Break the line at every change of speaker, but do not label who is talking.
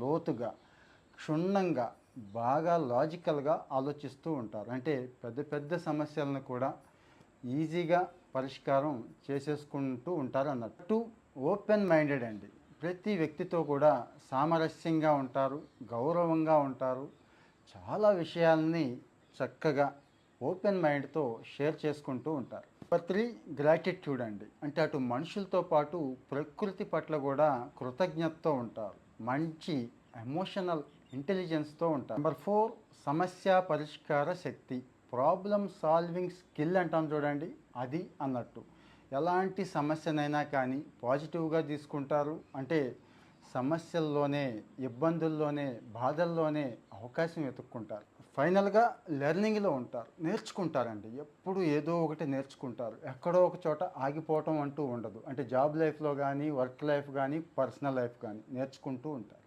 లోతుగా, క్షుణ్ణంగా, బాగా లాజికల్గా ఆలోచిస్తూ ఉంటారు. అంటే పెద్ద పెద్ద సమస్యలను కూడా ఈజీగా పరిష్కారం చేసేసుకుంటూ ఉంటారు అన్నట్టు. ఓపెన్ మైండెడ్ అండి. ప్రతి వ్యక్తితో కూడా సామరస్యంగా ఉంటారు, గౌరవంగా ఉంటారు. చాలా విషయాల్ని చక్కగా ఓపెన్ మైండ్తో షేర్ చేసుకుంటూ ఉంటారు. నెంబర్ 3 గ్రాటిట్యూడ్ అండి. అంటే అటు మనుషులతో పాటు ప్రకృతి పట్ల కూడా కృతజ్ఞతతో ఉంటారు. మంచి ఎమోషనల్ ఇంటెలిజెన్స్తో ఉంటారు. నెంబర్ 4 సమస్య పరిష్కార శక్తి, ప్రాబ్లమ్ సాల్వింగ్ స్కిల్ అంటాం చూడండి, అది అన్నట్టు. ఎలాంటి సమస్యనైనా కానీ పాజిటివ్గా తీసుకుంటారు. అంటే సమస్యల్లోనే, ఇబ్బందుల్లోనే, బాధల్లోనే అవకాశం వెతుక్కుంటారు. ఫైనల్గా లెర్నింగ్లో ఉంటారు, నేర్చుకుంటారండి. ఎప్పుడు ఏదో ఒకటి నేర్చుకుంటారు. ఎక్కడో ఒక చోట ఆగిపోవటం అంటూ ఉండదు. అంటే జాబ్ లైఫ్లో కానీ, వర్క్ లైఫ్ కానీ, పర్సనల్ లైఫ్ కానీ నేర్చుకుంటూ ఉంటారు.